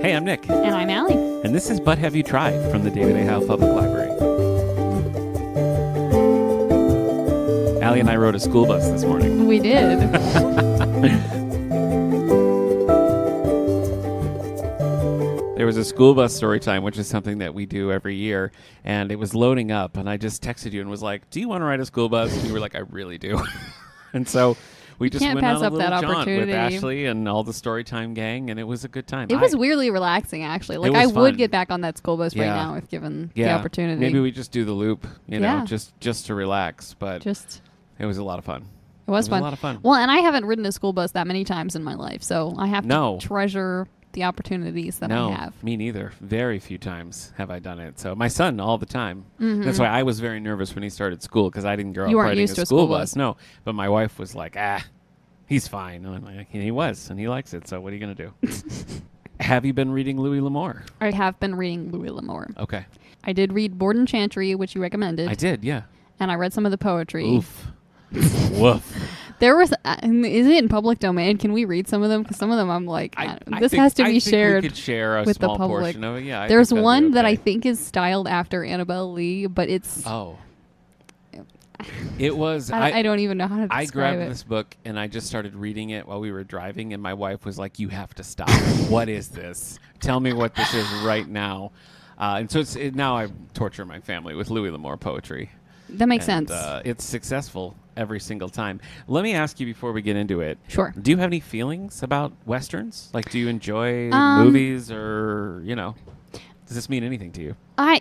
Hey, I'm Nick. And I'm Allie. And this is But Have You Tried from the David A. Howe Public Library. Allie and I rode a school bus this morning. We did. There was a school bus story time, which is something that we do every year, and it was loading up, and I just texted you and was like, do you want to ride a school bus? And you were like, I really do. And so we just can't went pass on a up little that jaunt with opportunity. Ashley and all the Storytime gang, and it was a good time. It was weirdly relaxing, actually. Like, was I would fun. get back on that school bus right Yeah. now if given the Yeah, opportunity. maybe we just do the loop, you know, Yeah. just to relax, but Just, it was a lot of fun. it was a fun. lot of fun. Well, and I haven't ridden a school bus that many times in my life, so I have No. to treasure the opportunities that No, I have. me neither. Very few times have I done it. So my son all the time. Mhm. That's why I was very nervous when he started school because I didn't grow You up weren't riding used a to a school school bus. bus. No, but my wife was like, he's fine. And I'm like, he was, and he likes it. So what are you gonna do? Have you been reading Louis L'Amour? I have been reading Louis L'Amour. Okay, I did read Borden Chantry, which you recommended, I did. Yeah. and I read some of the poetry. Oof. Woof. There was, is it in public domain? Can we read some of them? Because some of them I'm like, this has to be I think shared we could share a with the small public. portion of it. Yeah. I There's think that'd be one that I okay. think is styled after Annabelle Lee, but it's Oh. It was. I don't even know how to describe I grabbed it. this book and I just started reading it while we were driving, and my wife was like, "You have to stop. What is this? Tell me what this is right now." And so now I torture my family with Louis L'Amour poetry. That makes And, sense. it's successful every single time. Let me ask you before we get into it. Sure. Do you have any feelings about Westerns? Like, do you enjoy Um, movies, or does this mean anything to you? I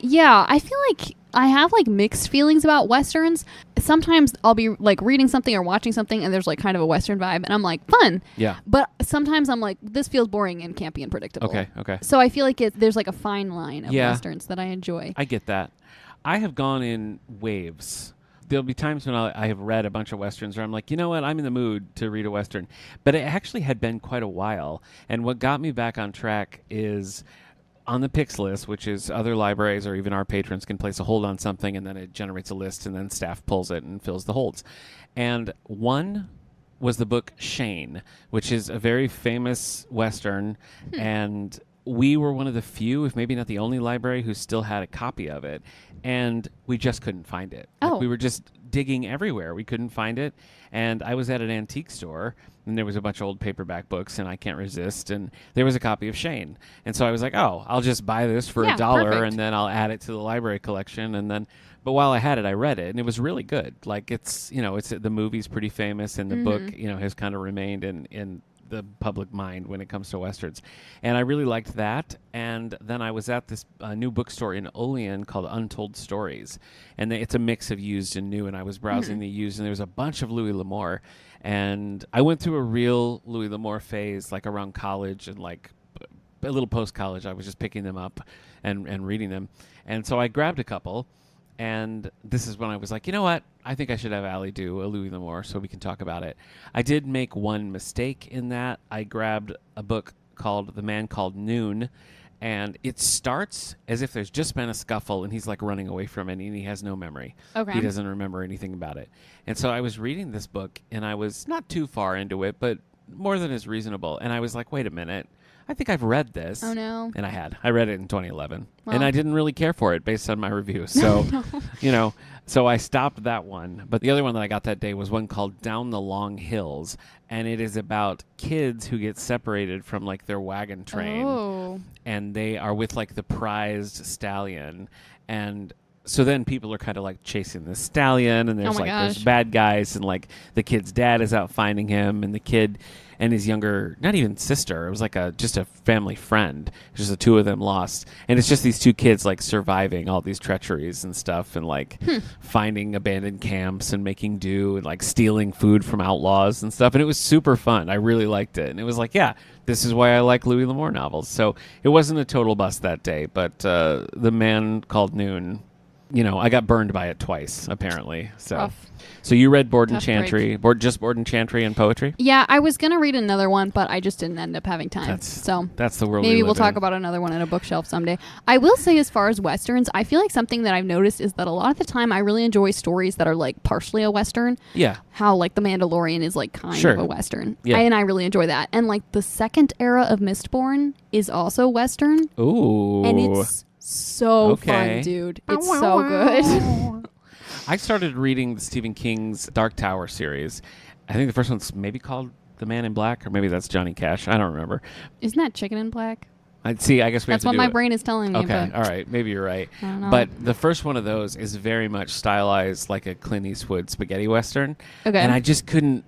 feel like I have like mixed feelings about westerns. Sometimes I'll be like reading something or watching something and there's like kind of a western vibe and I'm like, fun. Yeah. But sometimes I'm like, this feels boring and campy and predictable. Okay. So I feel like there's like a fine line of Yeah. westerns that I enjoy. I get that. I have gone in waves. There'll be times when I have read a bunch of Westerns where I'm like, you know what, I'm in the mood to read a Western. But it actually had been quite a while. And what got me back on track is on the picks list, which is other libraries or even our patrons can place a hold on something, and then it generates a list, and then staff pulls it and fills the holds. And one was the book Shane, which is a very famous Western, and we were one of the few, if maybe not the only library, who still had a copy of it, and we just couldn't find it. Like, Oh. we were just digging everywhere. We couldn't find it, and I was at an antique store, and there was a bunch of old paperback books, and I Can't Resist, and there was a copy of Shane. And so I was like, oh, I'll just buy this for Yeah, $1, perfect. and then I'll add it to the library collection, and then... But while I had it, I read it, and it was really good. Like, it's the movie's pretty famous, and the book, has kind of remained in the public mind when it comes to Westerns. And I really liked that. And then I was at this new bookstore in Olean called Untold Stories. And it's a mix of used and new, and I was browsing the used, and there was a bunch of Louis L'Amour. And I went through a real Louis L'Amour phase, like around college and like a little post-college. I was just picking them up and reading them. And so I grabbed a couple. And this is when I was like, you know what? I think I should have Allie do a Louis L'Amour so we can talk about it. I did make one mistake in that. I grabbed a book called The Man Called Noon, and it starts as if there's just been a scuffle and he's like running away from it and he has no memory. Okay. He doesn't remember anything about it. And so I was reading this book and I was not too far into it, but more than is reasonable. And I was like, wait a minute. I think I've read this. Oh, no. And I had. I read it in 2011. Well. And I didn't really care for it based on my review. So, so I stopped that one. But the other one that I got that day was one called Down the Long Hills. And it is about kids who get separated from like their wagon train. Oh. And they are with like the prized stallion. And so then people are kind of like chasing the stallion. And there's my there's gosh. bad guys. And like the kid's dad is out finding him. And the kid and his younger, not even sister, it was like just a family friend. Just the two of them lost. And it's just these two kids like surviving all these treacheries and stuff, and like finding abandoned camps and making do and like stealing food from outlaws and stuff. And it was super fun. I really liked it. And it was like, yeah, this is why I like Louis L'Amour novels. So it wasn't a total bust that day, but The Man Called Noon I got burned by it twice, apparently. So Rough. so you read Borden Tough Chantry, just Borden Chantry and poetry? Yeah, I was gonna read another one, but I just didn't end up having time. That's the world maybe we we'll live talk in. about another one in a bookshelf someday. I will say, as far as westerns, I feel like something that I've noticed is that a lot of the time I really enjoy stories that are like partially a western. Yeah. How like The Mandalorian is like kind Sure. of a western. Yeah. And I really enjoy that. And like the second era of Mistborn is also western, Ooh. and it's so Okay. fun, dude. It's so good. I started reading Stephen King's Dark Tower series. I think the first one's maybe called The Man in Black, or maybe that's Johnny Cash. I don't remember. Isn't that Chicken in Black? I see. I guess we That's have what to do my it. brain is telling me. Okay, But all right. Maybe you're right. I don't know. But the first one of those is very much stylized like a Clint Eastwood spaghetti western. Okay. And I just couldn't,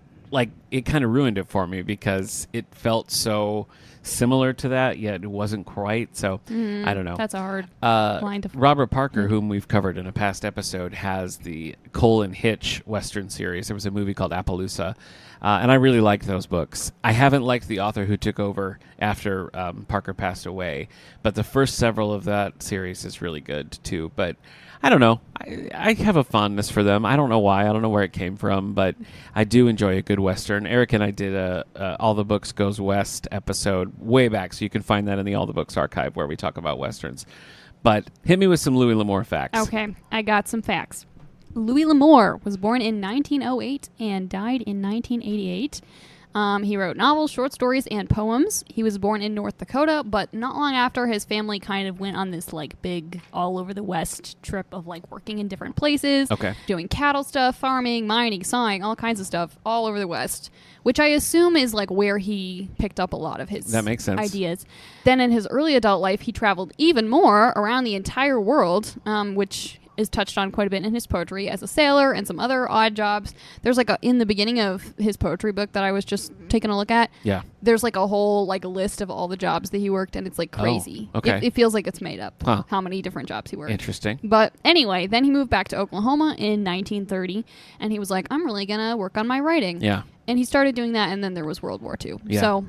it kind of ruined it for me because it felt so similar to that, yet it wasn't quite. So I don't know. That's a hard line to Robert Parker, whom we've covered in a past episode, has the Cole and Hitch Western series. There was a movie called Appaloosa, and I really liked those books. I haven't liked the author who took over after Parker passed away, but the first several of that series is really good too. But I don't know. I have a fondness for them. I don't know why. I don't know where it came from, but I do enjoy a good Western. Eric and I did a All the Books Goes West episode way back, so you can find that in the All the Books archive where we talk about Westerns. But hit me with some Louis L'Amour facts. Okay, I got some facts. Louis L'Amour was born in 1908 and died in 1988. He wrote novels, short stories, and poems. He was born in North Dakota, but not long after, his family kind of went on this like big all over the West trip of like working in different places, Okay. doing cattle stuff, farming, mining, sawing, all kinds of stuff all over the West, which I assume is like where he picked up a lot of his That makes sense. ideas. Then in his early adult life, he traveled even more around the entire world, which is touched on quite a bit in his poetry as a sailor and some other odd jobs. There's like in the beginning of his poetry book that I was just taking a look at, Yeah. there's like a whole like list of all the jobs that he worked, and it's like crazy. okay. It feels like it's made up Huh. how many different jobs he worked. Interesting. But anyway, then he moved back to Oklahoma in 1930, and he was like, I'm really gonna work on my writing. Yeah. And he started doing that, and then there was World War II. Yeah. So,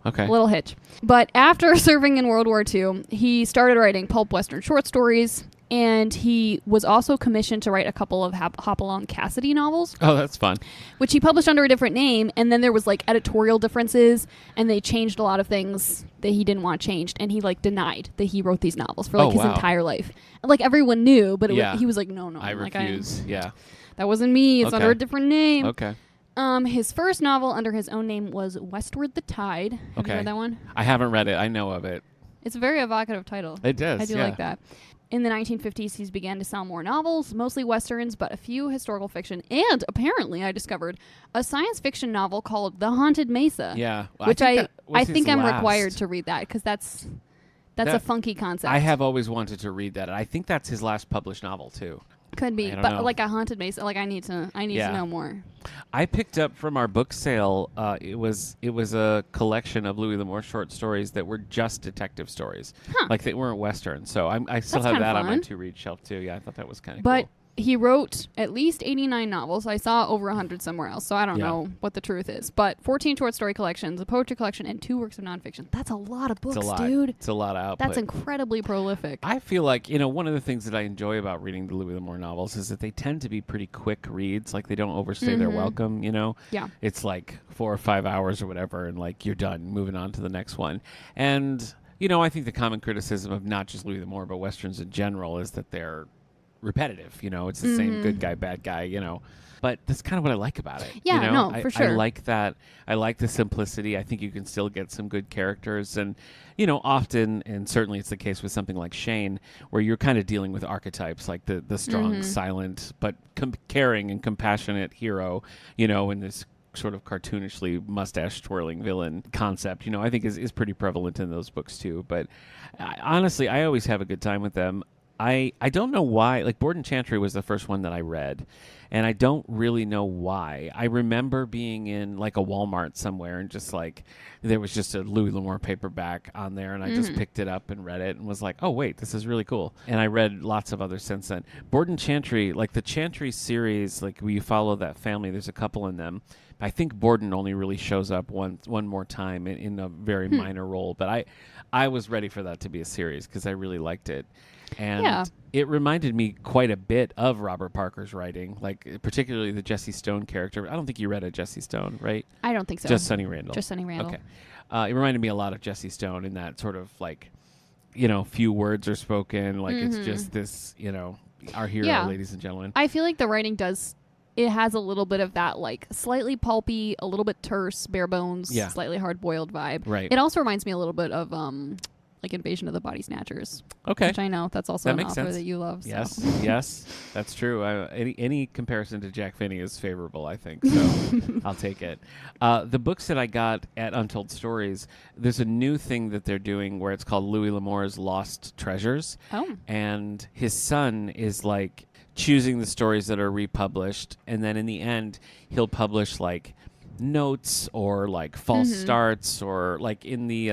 Okay. a little hitch. But after serving in World War II, he started writing pulp Western short stories, and he was also commissioned to write a couple of Hopalong Cassidy novels, Oh, that's fun. which he published under a different name, and then there was like editorial differences, and they changed a lot of things that he didn't want changed, and he like denied that he wrote these novels for like Oh, his wow. entire life. Like everyone knew, but Yeah. he was like, no, I like, refuse. Yeah. that wasn't me. It's Okay. under a different name. Okay. His first novel under his own name was Westward the Tide. Have Okay. you read that one? I haven't read it. I know of it. It's a very evocative title. It does. I do yeah. like that. In the 1950s, he began to sell more novels, mostly westerns, but a few historical fiction, and apparently, I discovered a science fiction novel called The Haunted Mesa. Yeah. Well, Which think that was I his think I'm last. required to read that because that's a That- funky concept. I have always wanted to read that. I think that's his last published novel too. Could be, I don't but know. like a Haunted Mesa, like I need to Yeah. know more. I picked up from our book sale. It was a collection of Louis L'Amour short stories that were just detective stories, Huh. like they weren't Western. So I still That's have kinda that on my fun. to-read shelf too. Yeah, I thought that was kind of But cool. he wrote at least 89 novels. I saw over 100 somewhere else, so I don't Yeah. know what the truth is. But 14 short story collections, a poetry collection, and 2 works of nonfiction. That's a lot of books, It's a lot, dude. It's a lot of output. That's incredibly prolific. I feel like, one of the things that I enjoy about reading the Louis L'Amour novels is that they tend to be pretty quick reads. Like, they don't overstay their Mhm. welcome, Yeah. It's like 4 or 5 hours or whatever, and, like, you're done, moving on to the next one. And, I think the common criticism of not just Louis L'Amour, but Westerns in general is that they're repetitive. It's the same good guy, bad guy, But that's kind of what I like about it. Yeah, no, I, for sure. I like that. I like the simplicity. I think you can still get some good characters. And, often, and certainly it's the case with something like Shane, where you're kind of dealing with archetypes, like the strong, silent, but caring and compassionate hero, in this sort of cartoonishly mustache twirling villain concept, I think is pretty prevalent in those books too. But honestly, I always have a good time with them. I don't know why. Like, Borden Chantry was the first one that I read, and I don't really know why. I remember being in like a Walmart somewhere, and just like there was just a Louis L'Amour paperback on there, and I just picked it up and read it and was like, oh wait, this is really cool. And I read lots of others since then. Borden Chantry, like the Chantry series, like where you follow that family, there's a couple in them. I think Borden only really shows up one more time in a very minor role, but I was ready for that to be a series because I really liked it. And Yeah. it reminded me quite a bit of Robert Parker's writing, like particularly the Jesse Stone character. I don't think you read a Jesse Stone, right? I don't think so. Just Sonny Randall. Just Sonny Randall. Okay. It reminded me a lot of Jesse Stone in that sort of like, few words are spoken. Like it's just this, our hero, Yeah. ladies and gentlemen. I feel like the writing it has a little bit of that like slightly pulpy, a little bit terse, bare bones, Yeah. slightly hard boiled vibe. Right. It also reminds me a little bit of like Invasion of the Body Snatchers, Okay. which I know that's also That an makes author sense. that you love. So. Yes, yes, that's true. Any comparison to Jack Finney is favorable, I think. So I'll take it. The books that I got at Untold Stories, there's a new thing that they're doing where it's called Louis L'Amour's Lost Treasures, Oh. and his son is like choosing the stories that are republished, and then in the end, he'll publish like notes or like false starts, or like in the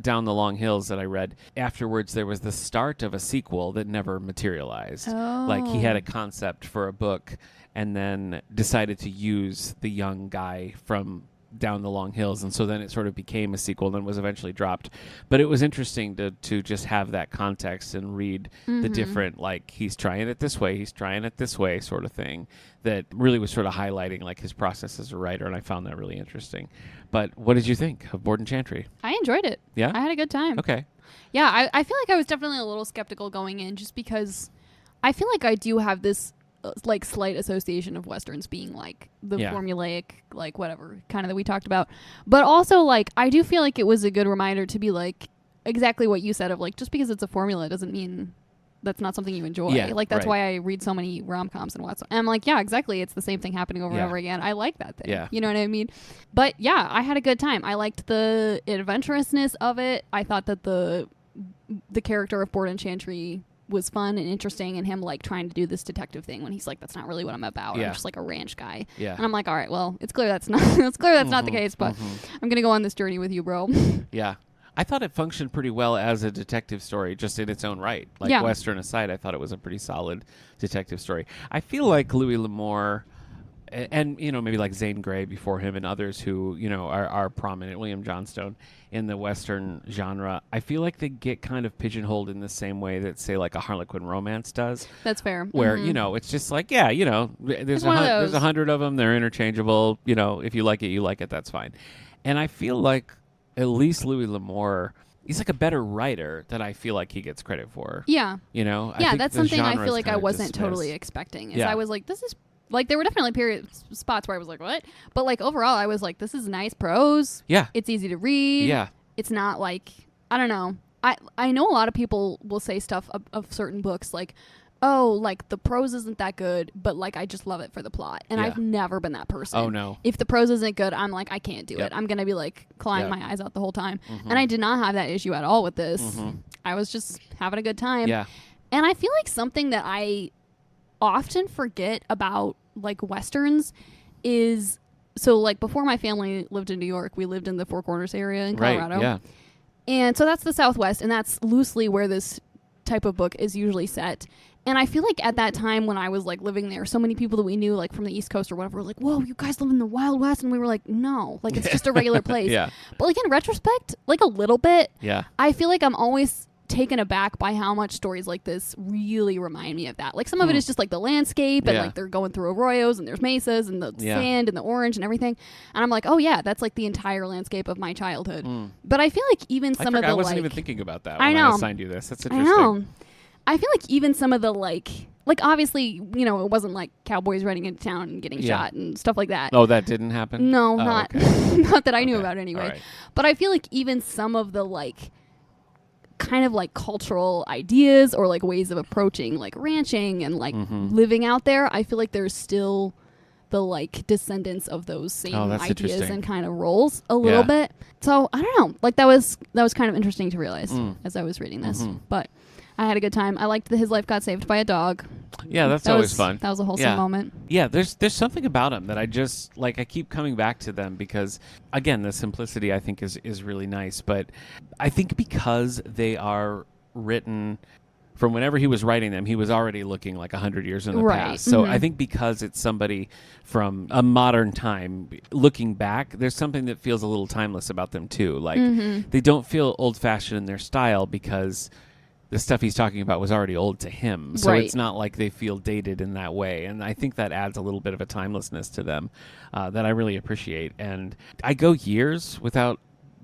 Down the Long Hills that I read afterwards, there was the start of a sequel that never materialized. Like he had a concept for a book and then decided to use the young guy from Down the Long Hills, and so then it sort of became a sequel and then was eventually dropped. But it was interesting to just have that context and read the different, like, he's trying it this way, he's trying it this way sort of thing, that really was sort of highlighting like his process as a writer, and I found that really interesting. But what did you think of Borden Chantry? I enjoyed it. Yeah? I had a good time. Okay. Yeah, I feel like I was definitely a little skeptical going in just because I feel like I do have this like slight association of Westerns being like the Yeah. formulaic, like whatever kind of that we talked about. But also like I do feel like it was a good reminder to be like exactly what you said of like just because it's a formula doesn't mean that's not something you enjoy. Yeah, Like that's right. why I read so many rom-coms and what's. And I'm like, yeah, exactly. It's the same thing happening over and Yeah. over again. I like that thing. Yeah. You know what I mean? But yeah, I had a good time. I liked the adventurousness of it. I thought that the character of Borden Chantry was fun and interesting, and him like trying to do this detective thing when he's like, that's not really what I'm about. Yeah. I'm just like a ranch guy. Yeah. And I'm like, all right, well, it's clear that's not not the case, but I'm gonna go on this journey with you, bro. Yeah. I thought it functioned pretty well as a detective story, just in its own right. Like, Yeah. Western aside, I thought it was a pretty solid detective story. I feel like Louis L'Amour, and maybe like Zane Grey before him and others who, are prominent, William Johnstone, in the Western genre, I feel like they get kind of pigeonholed in the same way that, say, like a Harlequin romance does. That's fair. Where, Mhm. it's just like, yeah, there's It's one of there's those. 100 of them, they're interchangeable, if you like it, that's fine. And I feel like at least Louis L'Amour, he's like a better writer than I feel like he gets credit for. Yeah. I Yeah, think that's the something I genre's feel like I kinda wasn't dismissed. totally expecting. Is Yeah. I was like, this is like there were definitely spots where I was like, what? But like overall, I was like, this is nice prose. Yeah. It's easy to read. Yeah. It's not like I don't know. I know a lot of people will say stuff of certain books like, oh, like the prose isn't that good, but like I just love it for the plot. And Yeah. I've never been that person. Oh, no. If the prose isn't good, I'm like, I can't do Yep. it. I'm gonna be like clawing Yep. my eyes out the whole time. Mhm. And I did not have that issue at all with this. Mhm. I was just having a good time. Yeah. And I feel like something that I often forget about like Westerns is so like before my family lived in New York, we lived in the Four Corners area in Colorado. Right. Yeah. And so that's the Southwest, and that's loosely where this type of book is usually set. And I feel like at that time when I was like living there, so many people that we knew like from the East Coast or whatever were like, whoa, you guys live in the Wild West. And we were like, no, like it's just a regular place. Yeah. But like in retrospect, like a little bit, Yeah. I feel like I'm always taken aback by how much stories like this really remind me of that. Like some of it is just like the landscape and Yeah. like they're going through arroyos and there's mesas and the Yeah. sand and the orange and everything. And I'm like, oh yeah, that's like the entire landscape of my childhood. But I feel like even some of the I wasn't like even thinking about that I when know. I assigned you this. That's I interesting. know. I feel like even some of the like obviously, it wasn't like cowboys running into town and getting Yeah. shot and stuff like that. Oh, that didn't happen? No, Oh, not okay. not that I knew Okay. about anyway. All right. But I feel like even some of the like kind of like cultural ideas or like ways of approaching like ranching and like Mm-hmm. living out there, I feel like there's still the like descendants of those same Oh, that's ideas interesting. and kind of roles a little Yeah. bit. So I don't know. Like that was kind of interesting to realize Mm. as I was reading this. Mhm. But I had a good time. I liked that his life got saved by a dog. Yeah, that's That always was fun. That was a wholesome Yeah. moment. Yeah, there's something about them that I just like. I keep coming back to them because, again, the simplicity I think is really nice. But I think because they are written from whenever he was writing them, he was already looking like 100 years in the Right. past. So Mhm. I think because it's somebody from a modern time looking back, there's something that feels a little timeless about them too. Like Mhm. they don't feel old fashioned in their style because the stuff he's talking about was already old to him. So Right. it's not like they feel dated in that way. And I think that adds a little bit of a timelessness to them that I really appreciate. And I go years without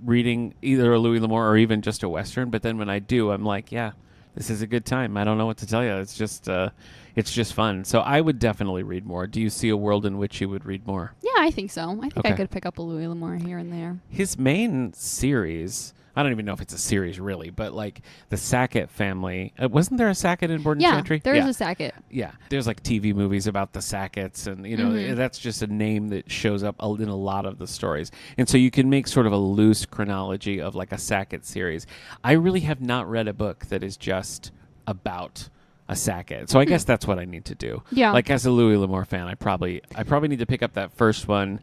reading either a Louis L'Amour or even just a Western. But then when I do, I'm like, yeah, this is a good time. I don't know what to tell you. It's just fun. So I would definitely read more. Do you see a world in which you would read more? Yeah, I think so. I think I Okay. could pick up a Louis L'Amour here and there. His main series, I don't even know if it's a series really, but like the Sackett family, wasn't there a Sackett in Borden Yeah, Chantry? there is a Sackett. Yeah, there's like TV movies about the Sacketts, and you know that's just a name that shows up in a lot of the stories. And so you can make sort of a loose chronology of like a Sackett series. I really have not read a book that is just about a Sackett, so I guess that's what I need to do. Yeah. Like as a Louis L'Amour fan, I probably need to pick up that first one,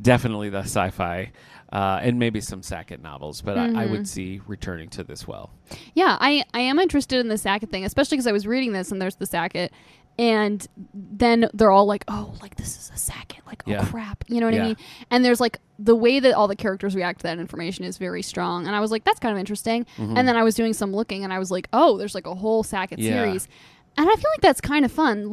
definitely the sci-fi, and maybe some Sackett novels. But I would see returning to this well. Yeah, I am interested in the Sackett thing, especially because I was reading this and there's the Sackett, and then they're all like, oh, like this is a Sackett, like, oh Yeah. crap, you know what Yeah. I mean? And there's like the way that all the characters react to that information is very strong, and I was like, that's kind of interesting. And then I was doing some looking, and I was like, oh, there's like a whole Sackett Yeah. series, and I feel like that's kind of fun.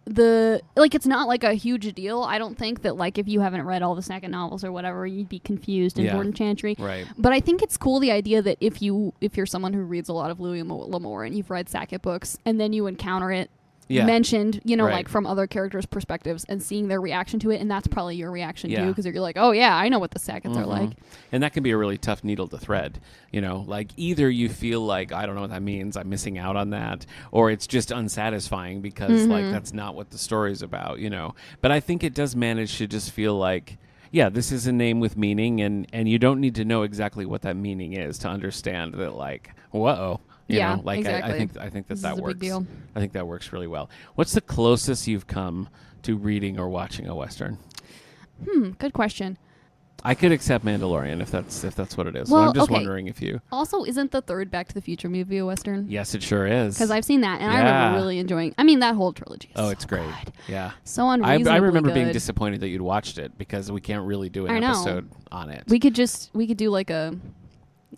It's not like a huge deal. I don't think that like if you haven't read all the Sackett novels or whatever, you'd be confused in Yeah. Borden Chantry. Right. But I think it's cool the idea that if you're someone who reads a lot of Louis L'Amour and you've read Sackett books and then you encounter it Yeah. mentioned, Right. like from other characters' perspectives and seeing their reaction to it, and that's probably your reaction Yeah. too, because you're like, oh yeah, I know what the Sacketts are like. And that can be a really tough needle to thread. Like either you feel like, I don't know what that means, I'm missing out on that, or it's just unsatisfying because like that's not what the story's about, But I think it does manage to just feel like, yeah, this is a name with meaning, and you don't need to know exactly what that meaning is to understand that, like, whoa. Yeah, Like exactly. I think This that is a works. big deal. I think that works really well. What's the closest you've come to reading or watching a Western? Good question. I could accept Mandalorian if that's what it is. Well, so I'm just okay. wondering if you. Also, isn't the third Back to the Future movie a Western? Yes, it sure is. Because I've seen that, and I Yeah. remember really enjoying. I mean, that whole trilogy. Is Oh, so it's great. good. Yeah. So I unreasonably remember being good. disappointed that you'd watched it because we can't really do an I know. episode on it. We could do like a.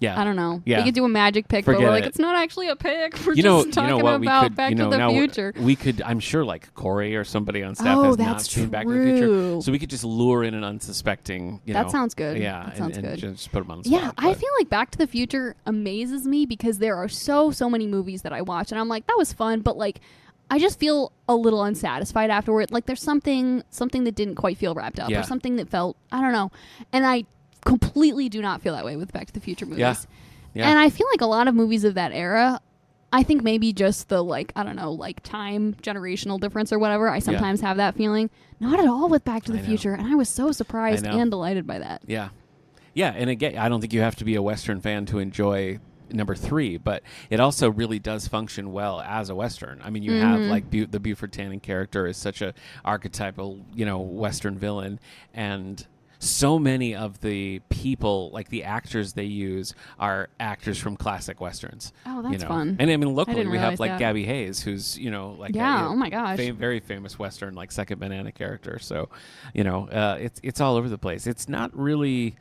yeah. I don't know. Yeah. We could do a magic pick, but Forget we're like, it. it's not actually a pick. We're You know just talking what we about could Back to the now Future. we could, I'm sure, like Corey or somebody on staff Oh, has not that's seen Back to the Future, true. so we could just lure in an unsuspecting. That sounds good. Yeah, That sounds and good. just put them on the Yeah, spot. I but- feel like Back to the Future amazes me because there are so many movies that I watch, and I'm like, that was fun, but like, I just feel a little unsatisfied afterward. Like, there's something that didn't quite feel wrapped up, Yeah. or something that felt, I don't know, and I completely do not feel that way with Back to the Future movies. Yeah. Yeah. And I feel like a lot of movies of that era, I think maybe just the, like, I don't know, like time, generational difference or whatever, I sometimes have that feeling. Not at all with Back to the I know. Future. And I was so surprised I know. and delighted by that. Yeah. Yeah, and again, I don't think you have to be a Western fan to enjoy number 3, but it also really does function well as a Western. I mean, you have like the Buford Tannen character is such a archetypal, Western villain, and so many of the people, like the actors they use, are actors from classic Westerns. Oh, that's fun. And I mean, locally didn't we have realize like that. Gabby Hayes, who's, like Yeah, oh my gosh. very famous Western, like second banana character. So, it's all over the place. It's not really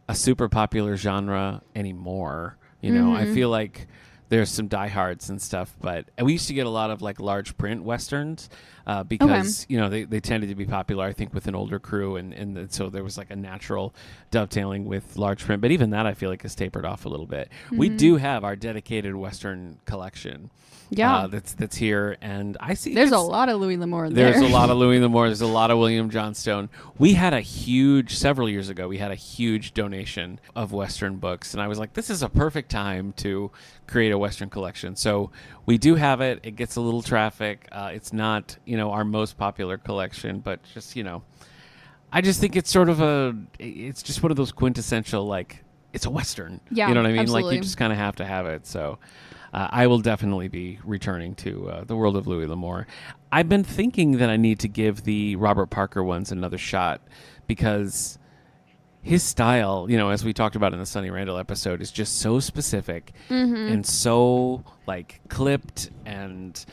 a super popular genre anymore. I feel like there's some diehards and stuff, but we used to get a lot of like large print Westerns because, they tended to be popular, I think, with an older crew. And so there was like a natural dovetailing with large print. But even that, I feel like, has tapered off a little bit. We do have our dedicated Western collection. Yeah. That's here. And I see There's a it's- lot of Louis L'Amour there. there's a lot of Louis L'Amour. There's a lot of William Johnstone. We had several years ago, we had a huge donation of Western books. And I was like, this is a perfect time to create a Western collection. So we do have it. It gets a little traffic. It's not, our most popular collection, but just, I just think it's it's just one of those quintessential, like, it's a Western. Yeah, You know what I mean? Like, absolutely. you just kind of have to have it. So I will definitely be returning to the world of Louis L'Amour. I've been thinking that I need to give the Robert Parker ones another shot because his style, as we talked about in the Sonny Randall episode, is just so specific and so like clipped and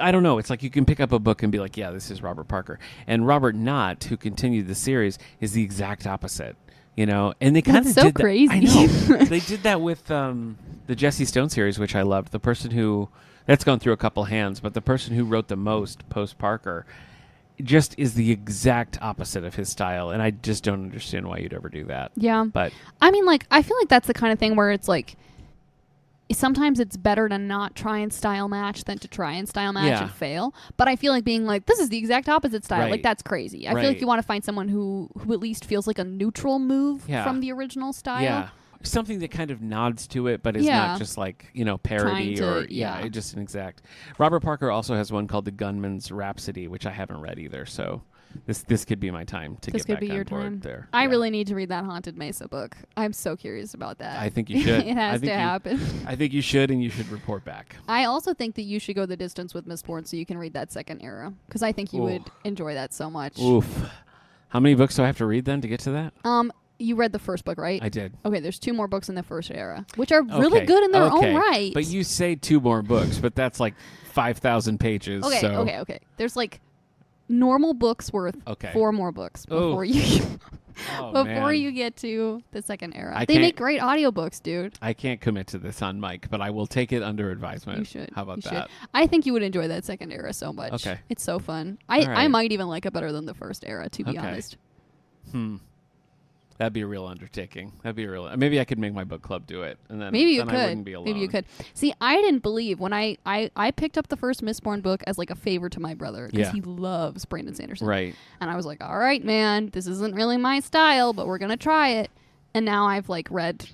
I don't know. It's like you can pick up a book and be like, yeah, this is Robert Parker. And Robert Knott, who continued the series, is the exact opposite. You know, and they kind of That's so did that. crazy. I know. They did that with the Jesse Stone series, which I loved. The person who that's gone through a couple hands, but the person who wrote the most post Parker just is the exact opposite of his style, and I just don't understand why you'd ever do that. Yeah. But I mean, like, I feel like that's the kind of thing where it's like, sometimes it's better to not try and style match than to try and style match Yeah. and fail. But I feel like being like, this is the exact opposite style. Right. Like, that's crazy. I feel Right. like you want to find someone who at least feels like a neutral move Yeah. from the original style. yeah, something that kind of nods to it, but is Yeah. not just like, you know, parody Trying to- or yeah. it just an exact. Robert Parker also has one called The Gunman's Rhapsody, which I haven't read either. So this could be my time to This get could back be on your board time. there. I Yeah. really need to read that Haunted Mesa book. I'm so curious about that. I think you should. It I has think to you- happen. I think you should, and you should report back. I also think that you should go the distance with Mistborn so you can read that second era, because I think you Ooh. would enjoy that so much. Oof. How many books do I have to read then to get to that? You read the first book, right? I did. Okay, there's 2 more books in the first era, which are really Okay. good in their Okay. own right. But you say 2 more books, but that's like 5,000 pages. Okay, so. okay. There's like normal books worth Okay. 4 more books Oh. before you Oh, before man. you get to the second era. I They can't- make great audiobooks, dude. I can't commit to this on mic, but I will take it under advisement. You should. How about You should. that? I think you would enjoy that second era so much. Okay. It's so fun. I All right. might even like it better than the first era, to be Okay. honest. That'd be a real undertaking. That'd be a real. Maybe I could make my book club do it, and then Maybe you then I wouldn't could. be alone. Maybe you could. See, I didn't believe when I picked up the first Mistborn book as like a favor to my brother because Yeah. he loves Brandon Sanderson. Right. And I was like, all right, man, this isn't really my style, but we're going to try it. And now I've like read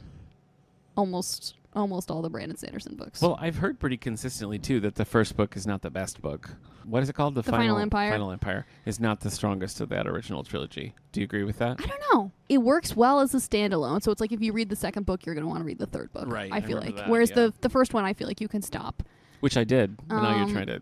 almost all the Brandon Sanderson books. Well, I've heard pretty consistently too that the first book is not the best book. What is it called? The Final Empire? Final Empire is not the strongest of that original trilogy. Do you agree with that? I don't know. It works well as a standalone. So it's like if you read the second book, you're going to want to read the third book. Right, I I feel remember like. that, Whereas yeah. the first one, I feel like you can stop. Which I did. But now you're Um, trying to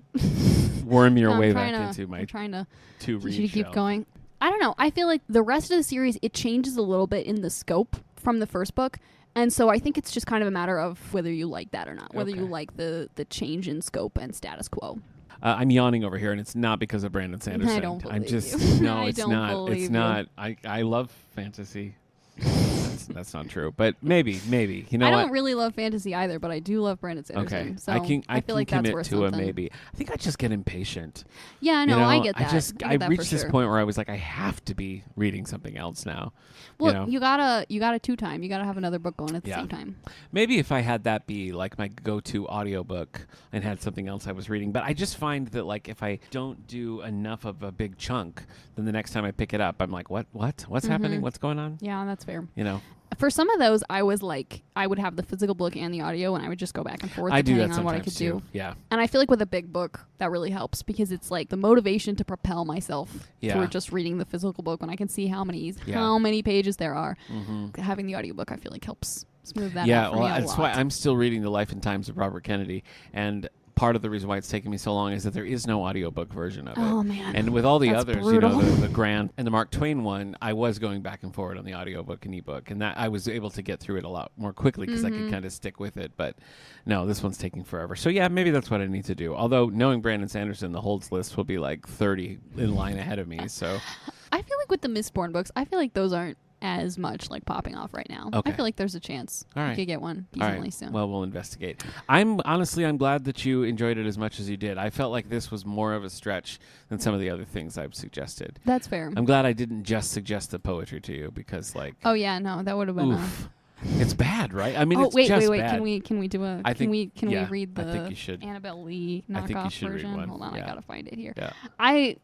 worm your I'm way trying back to- into my I'm trying to two teach read you to keep shelf. going. I don't know. I feel like the rest of the series, it changes a little bit in the scope from the first book. And so I think it's just kind of a matter of whether you like that or not, whether you Okay. like the change in scope and status quo. I'm yawning over here, and it's not because of Brandon Sanderson. don't I'm believe just you. no, I it's don't not. believe It's you. not. I love fantasy. That's not true, but maybe you know I what? don't really love fantasy either, but I do love Brandon Sanderson. Okay, So I can feel like that's commit worth to a something. maybe. I think I just get impatient. Yeah, no, you know? I get that. I get that for reached this sure. point where I was like, I have to be reading something else now. Well, you know? you gotta 2 time. You gotta have another book going at the Yeah. same time. Maybe if I had that be like my go-to audiobook and had something else I was reading. But I just find that like if I don't do enough of a big chunk, then the next time I pick it up, I'm like, what's happening? What's going on? Yeah, that's fair. You know, For some of those, I was like, I would have the physical book and the audio, and I would just go back and forth I do depending that on what I sometimes could too. do. Yeah. And I feel like with a big book, that really helps because it's like the motivation to propel myself Yeah. through just reading the physical book when I can see how many Yeah. pages there are. Mm-hmm. Having the audiobook, I feel like helps smooth that Yeah, out for well, me a that's lot. why I'm still reading The Life and Times of Robert Kennedy, and part of the reason why it's taken me so long is that there is no audiobook version of it. Oh, man. And with all the That's others, brutal. the Grant and the Mark Twain one, I was going back and forward on the audiobook and ebook, and that I was able to get through it a lot more quickly because I Mm-hmm. could kind of stick with it. But no, this one's taking forever. So yeah, maybe that's what I need to do. Although knowing Brandon Sanderson, the holds list will be like 30 in line ahead of me. So I feel like with the Mistborn books, I feel like those aren't as much like popping off right now. Okay. I feel like there's a chance All right. you could get one all decently right, soon. well, we'll investigate. I'm glad that you enjoyed it as much as you did. I felt like this was more of a stretch than some of the other things I've suggested. That's fair. I'm glad I didn't just suggest the poetry to you because, like, Oh yeah, no, that would have been. oof, it's bad, right? I mean, Oh it's wait, just wait! bad. Can we do a? I Can think- we yeah, read I the think you should. Annabelle Lee I think you knockoff should read version? one, Hold on, yeah. I gotta find it here. Yeah. Man,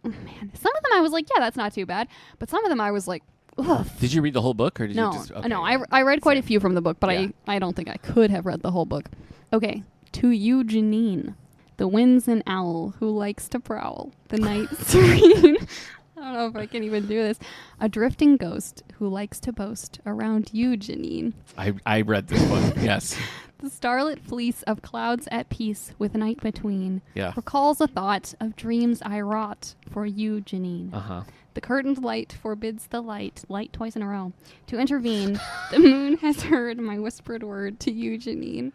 some of them I was like, yeah, that's not too bad, but some of them I was like, ugh. Did you read the whole book, or did No, you just? Okay, no, yeah. I read quite a Same. few from the book, but Yeah. I don't think I could have read the whole book. Okay, to you, Janine, the wind's an owl who likes to prowl. The night serene. I don't know if I can even do this. A drifting ghost who likes to boast around you, Janine. I read this one. Yes. The starlit fleece of clouds at peace with night between Yeah. recalls a thought of dreams I wrought for you, Janine. Uh huh. The curtained light forbids the light twice in a row, to intervene. The moon has heard my whispered word to you, Janine.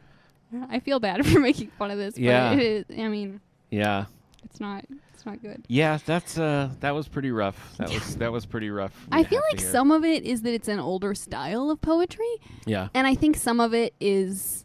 I feel bad for making fun of this, Yeah. but it is, I mean, Yeah. it's not. It's not good. Yeah, that was pretty rough. That was pretty rough. I feel like some of it is that it's an older style of poetry, Yeah. and I think some of it is,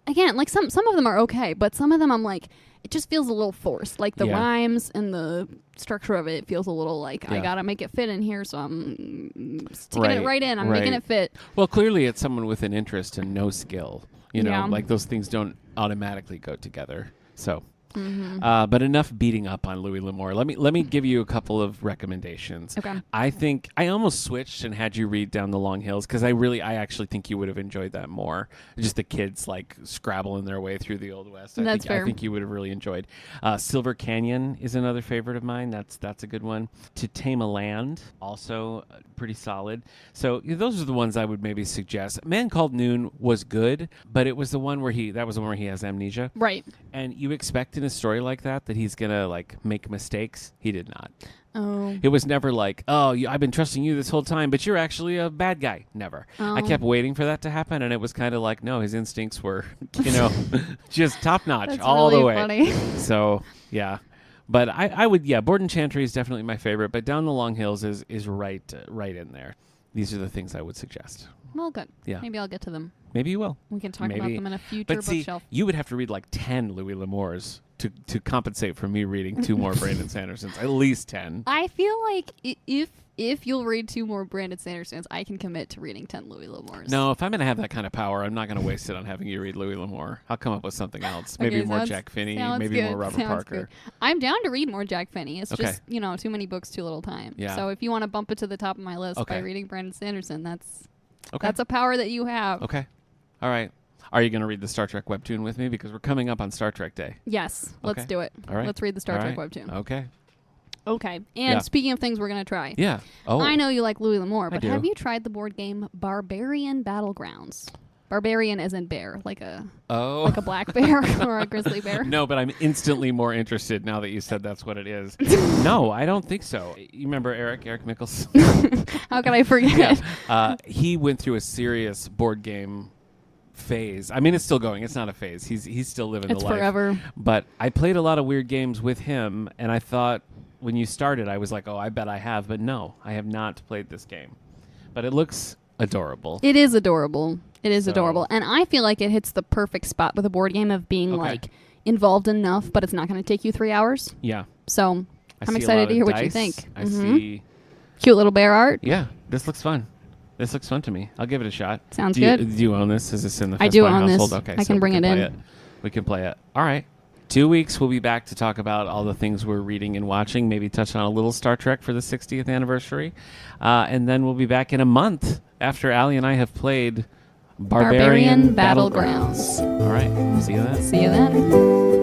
again, like some of them are okay, but some of them I'm like, it just feels a little forced. Like the Yeah. rhymes and the structure of it feels a little like I Yeah. gotta make it fit in here, so I'm sticking it right in. I'm making right. it fit. Well, clearly it's someone with an interest and no skill. You know, Yeah. like those things don't automatically go together. So, Mm-hmm. but enough beating up on Louis L'Amour. Let me give you a couple of recommendations. Okay. I think I almost switched and had you read Down the Long Hills because I actually think you would have enjoyed that more. Just the kids like scrabbling their way through the Old West. I That's fair. think you would have really enjoyed. Silver Canyon is another favorite of mine. That's a good one. To Tame a Land, also pretty solid. So those are the ones I would maybe suggest. Man Called Noon was good, but it was the one where he has amnesia. Right. And you expect in a story like that he's gonna like make mistakes. He did not. Oh. It was never like, oh, I've been trusting you this whole time, but you're actually a bad guy. Never. I Oh. kept waiting for that to happen, and it was kind of like, no, his instincts were, just top notch That's all really the way. funny. So yeah, but I would Borden Chantry is definitely my favorite, but Down the Long Hills is right in there. These are the things I would suggest. Well, good. Yeah. Maybe I'll get to them. Maybe you will. We can talk about Maybe. them in a future But see, bookshelf. you would have to read like 10 Louis L'Amours to compensate for me reading 2 more Brandon Sandersons. At least 10. I feel like if you'll read 2 more Brandon Sandersons, I can commit to reading 10 Louis L'Amours. No, if I'm going to have that kind of power, I'm not going to waste it on having you read Louis L'Amour. I'll come up with something else. Maybe Okay, more sounds- Jack Finney, sounds maybe good, more Robert sounds Parker. good. I'm down to read more Jack Finney. It's Okay. just, too many books, too little time. Yeah. So if you want to bump it to the top of my list by Okay. reading Brandon Sanderson, that's Okay. a power that you have. Okay. All right. Are you going to read the Star Trek webtoon with me? Because we're coming up on Star Trek Day. Yes, let's Okay. do it. All right. Let's read the Star All Trek right. webtoon. Okay. Okay. And Yeah. speaking of things we're going to try. Yeah. Oh. I know you like Louis L'Amour, but do. have you tried the board game Barbarian Battlegrounds? Barbarian as in bear, like a Oh. black bear or a grizzly bear. No, but I'm instantly more interested now that you said that's what it is. No, I don't think so. You remember Eric Mickles? How can I forget? He went through a serious board game phase. I mean, it's still going. It's not a phase. He's still living It's the life. forever. But I played a lot of weird games with him, and I thought when you started, I was like, oh, I bet I have. But no, I have not played this game. But it looks adorable. It is adorable. It is So- adorable. And I feel like it hits the perfect spot with a board game of being Okay. like involved enough, but it's not going to take you 3 hours. Yeah. So I I'm see a excited lot to of hear what you dice. think. I Mhm. see. Cute little bear art. Yeah, this looks fun. This looks fun to me. I'll give it a shot. Sounds do you, good. Do you own this? Is this in the I do Festbahn own this. household? Okay, I so can we bring it play in. We can play it. All right. 2 weeks, we'll be back to talk about all the things we're reading and watching, maybe touch on a little Star Trek for the 60th anniversary. And then we'll be back in a month after Allie and I have played Barbarian Battlegrounds. All right. See you then. See you then.